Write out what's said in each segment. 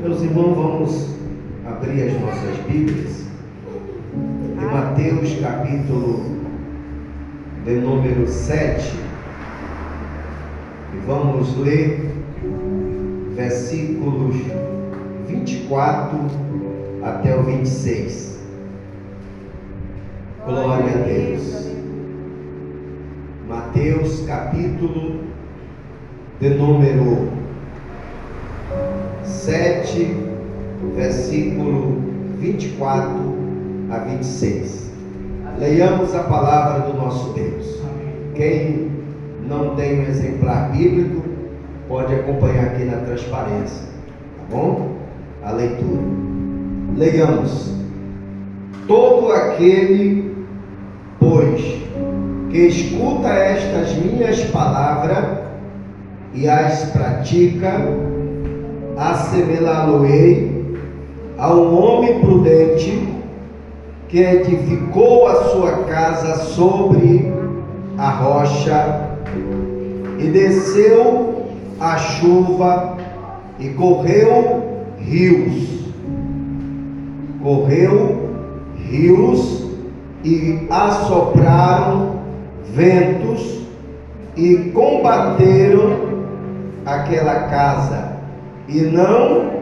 Meus irmãos, vamos abrir as nossas Bíblias em Mateus capítulo de número 7 e vamos ler versículos 24 até o 26. Glória a Deus. Mateus capítulo de número 7, versículo 24 a 26. Leiamos a palavra do nosso Deus. Quem não tem um exemplar bíblico, pode acompanhar aqui na transparência, tá bom? A leitura. Leiamos. Todo aquele, pois, que escuta estas minhas palavras e as pratica, assemelhá-lo-ei a um homem prudente que edificou a sua casa sobre a rocha, e desceu a chuva e correu rios e assopraram ventos e combateram aquela casa, e não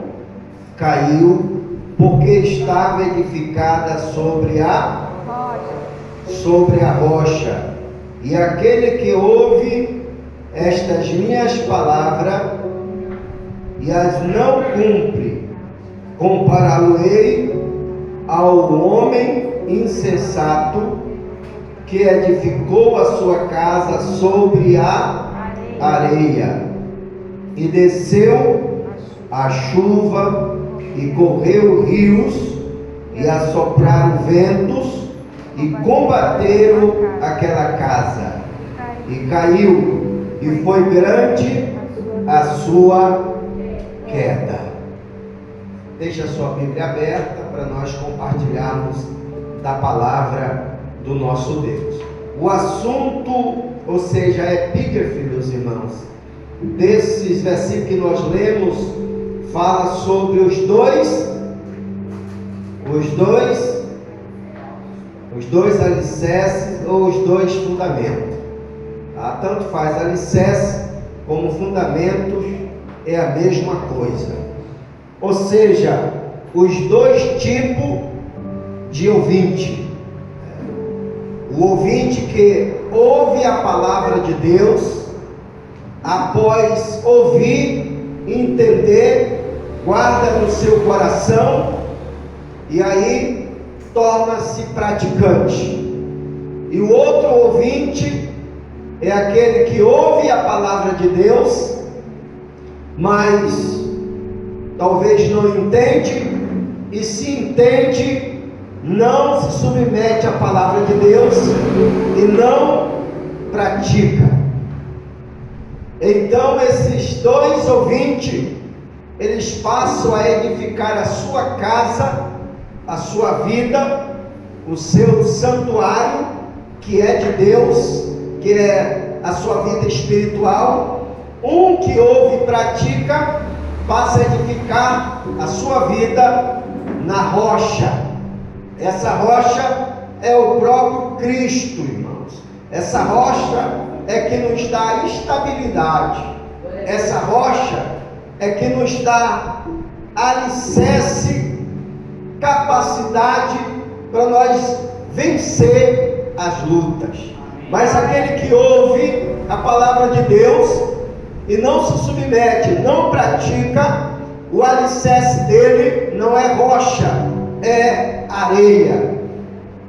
caiu, porque estava edificada sobre a rocha. E aquele que ouve estas minhas palavras e as não cumpre, compará-lo-ei ao homem insensato que edificou a sua casa sobre a areia, e desceu a chuva e correu rios e assopraram ventos e combateram aquela casa, e caiu, e foi grande a sua queda. Deixa a sua Bíblia aberta para nós compartilharmos da palavra do nosso Deus. O assunto, ou seja, a epígrafe, meus irmãos, desses versículos que nós lemos, fala sobre os dois alicerces ou os dois fundamentos. Tanto faz alicerce como fundamentos, é a mesma coisa. Ou seja, os dois tipos de ouvinte. O ouvinte que ouve a palavra de Deus, após ouvir, entender, guarda no seu coração e aí torna-se praticante. E o outro ouvinte é aquele que ouve a palavra de Deus, mas talvez não entende, e se entende, não se submete à palavra de Deus e não pratica. Então esses dois ouvintes, eles passam a edificar a sua casa, a sua vida, o seu santuário, que é de Deus, que é a sua vida espiritual. Um que ouve e pratica, passa a edificar a sua vida na rocha. Essa rocha é o próprio Cristo, irmãos. Essa rocha é que nos dá estabilidade. Essa rocha é que nos dá alicerce, capacidade para nós vencer as lutas. Mas aquele que ouve a palavra de Deus e não se submete, não pratica, o alicerce dele não é rocha, é areia.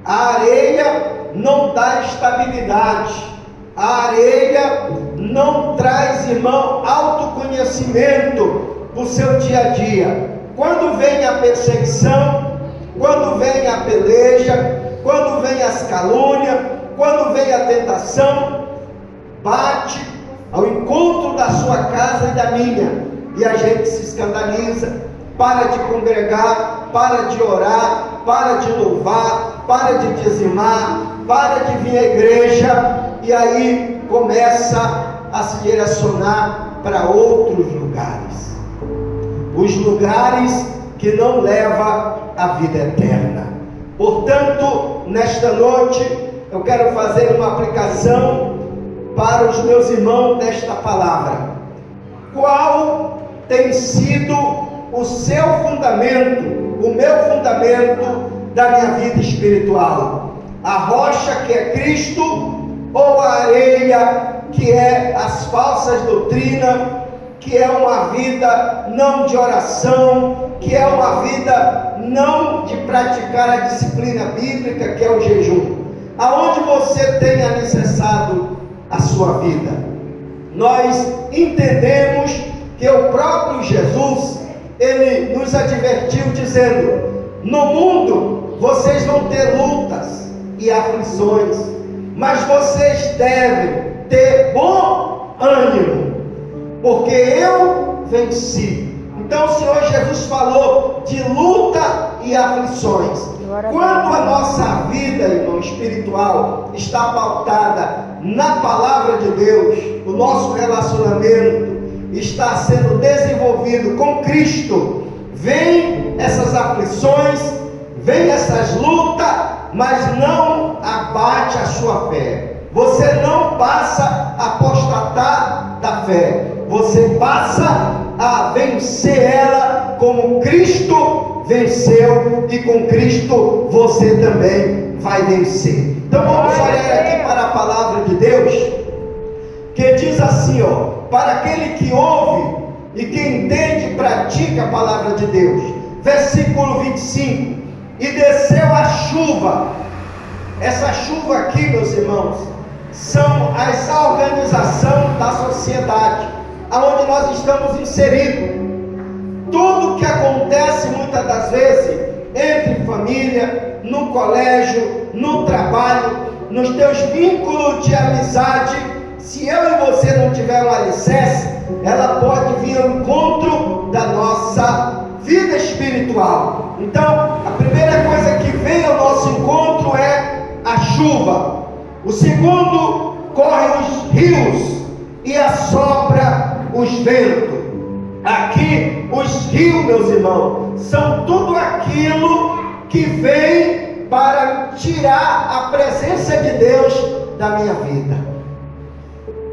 A areia não dá estabilidade. A areia não traz, irmão, autoconhecimento para o seu dia a dia. Quando vem a perseguição, quando vem a peleja, quando vem as calúnias, quando vem a tentação, bate ao encontro da sua casa e da minha, e a gente se escandaliza, para de congregar, para de orar, para de louvar, para de dizimar, para de vir à igreja, e aí começa a se direcionar para outros lugares. os lugares que não levam à vida eterna. Portanto, nesta noite, eu quero fazer uma aplicação para os meus irmãos desta palavra. Qual tem sido o seu fundamento, o meu fundamento da minha vida espiritual? A rocha que é Cristo ou a areia que é as falsas doutrinas, que é uma vida não de oração, que é uma vida não de praticar a disciplina bíblica, que é o jejum? Aonde você tem alicerçado a sua vida? Nós entendemos que o próprio Jesus, ele nos advertiu dizendo: no mundo vocês vão ter lutas e aflições, mas vocês devem ter bom ânimo, porque eu venci. Então o Senhor Jesus falou de luta e aflições. Quando a nossa vida, irmão, espiritual está pautada na palavra de Deus, o nosso relacionamento está sendo desenvolvido com Cristo, vem essas aflições, vem essas lutas, mas não abate a sua fé. Você não passa a apostatar da fé, você passa a vencer ela como Cristo venceu, e com Cristo você também vai vencer. Então vamos olhar aqui para a palavra de Deus, que diz assim, para aquele que ouve e que entende e pratica a palavra de Deus. Versículo 25: e desceu a chuva. Essa chuva aqui, meus irmãos, são as organizações da sociedade, aonde nós estamos inseridos. Tudo que acontece muitas das vezes entre família, no colégio, no trabalho, nos teus vínculos de amizade, se eu e você não tiver um alicerce, ela pode vir ao encontro da nossa vida espiritual. Então, a primeira coisa que vem ao nosso encontro é a chuva. O segundo, corre os rios e assopra os ventos. Aqui, os rios, meus irmãos, são tudo aquilo que vem para tirar a presença de Deus da minha vida.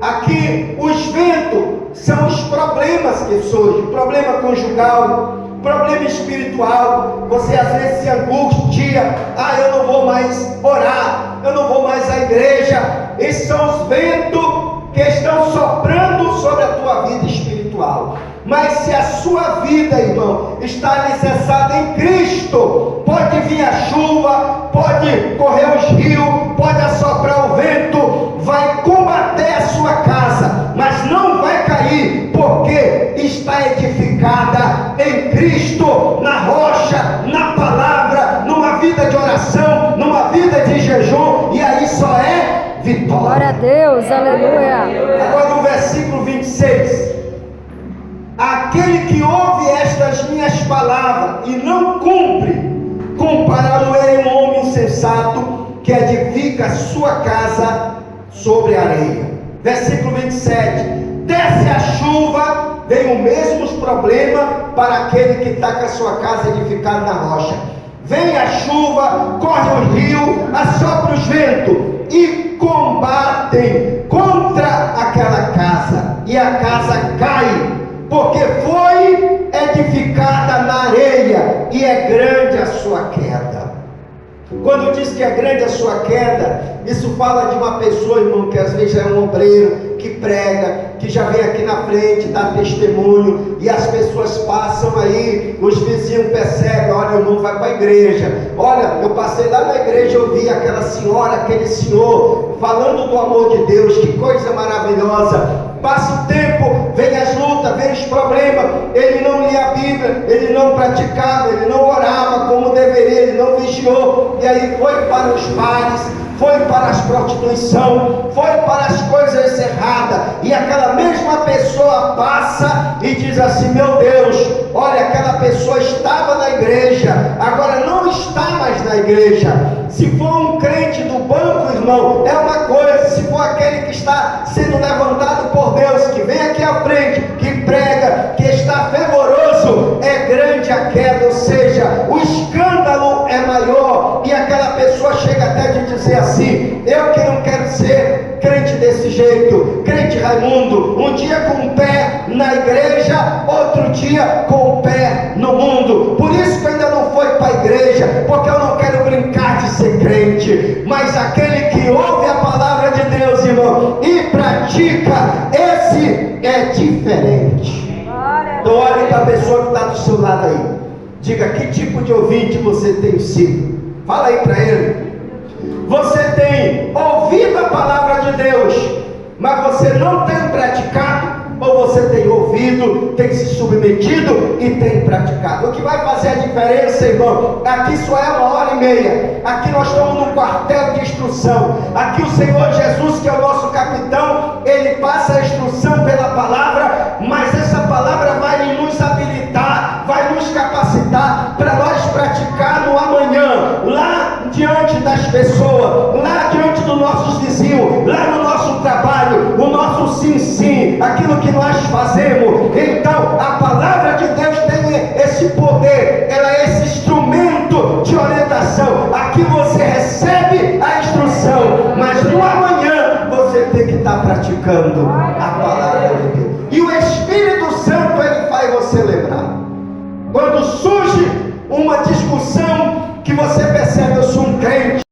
Aqui, os ventos são os problemas que surgem, problema conjugal, problema espiritual. Você às vezes se angustia: eu não vou mais orar, eu não vou mais à igreja. Esses são os ventos que estão soprando sobre a tua vida espiritual. Mas se a sua vida, irmão, está alicerçada em Cristo, pode vir a chuva, pode correr os rios, pode assoprar o vento, vai combater a sua casa, mas não vai cair, porque está edificada em Cristo, na rocha, na palavra, numa vida de oração, numa vida de jejum, e aí só é vitória. Glória a Deus, aleluia. Agora no versículo 26: aquele que ouve estas minhas palavras e não cumpre, compará-lo-ei um homem insensato que edifica a sua casa sobre a areia. Versículo 27: desce a chuva, vem o mesmo problema para aquele que está com a sua casa edificada na rocha. Vem a chuva, corre o rio, assopra os ventos e combatem contra aquela casa, e a casa cai, porque foi edificada na areia, e é grande a sua queda. Quando diz que é grande a sua queda, isso fala de uma pessoa, irmão, que às vezes é um obreiro, que prega, que já vem aqui na frente, dá testemunho, e as pessoas passam aí, os vizinhos percebem: olha, o irmão vai para a igreja, olha, eu passei lá na igreja, eu vi aquela senhora, aquele senhor, falando do amor de Deus, que coisa maravilhosa. Passa o tempo, vem as lutas, vem os problemas, ele não lia a Bíblia, ele não praticava, ele não orava como deveria, ele não vigiou, e aí foi para os bares, foi para as prostituição, foi para as coisas erradas, e aquela mesma pessoa passa e diz assim: meu Deus, olha, aquela pessoa estava na igreja, agora não está mais na igreja. Se for um crente do banco, irmão, é uma coisa; se for aquele que está sendo levantado por Deus, que vem aqui à frente, que prega, que está fervoroso, grande a queda, ou seja, o escândalo é maior, e aquela pessoa chega até de dizer assim: eu que não quero ser crente desse jeito, crente Raimundo, um dia com o pé na igreja, outro dia com o pé no mundo. Por isso que ainda não foi para a igreja, porque eu não quero brincar de ser crente, mas aquele que ouve a palavra de Deus, irmão, e pratica, esse é diferente. Então olhe para a pessoa que está do seu lado aí, diga: que tipo de ouvinte você tem sido? Fala aí para ele. Você tem ouvido a palavra de Deus, mas você não tem praticado? Ou você tem ouvido, tem se submetido e tem praticado? O que vai fazer a diferença, irmão? Aqui só é 1h30. Aqui nós estamos num quartel de instrução. Aqui o Senhor Jesus, que é o nosso capitão, ele passa a instrução pela palavra, mas essa palavra vai nos habilitar, vai nos capacitar para nós praticar no amanhã, lá diante das pessoas, lá diante dos nossos vizinhos, lá no nosso trabalho, o nosso sim, aquilo que nós fazemos. Então a palavra de Deus tem esse poder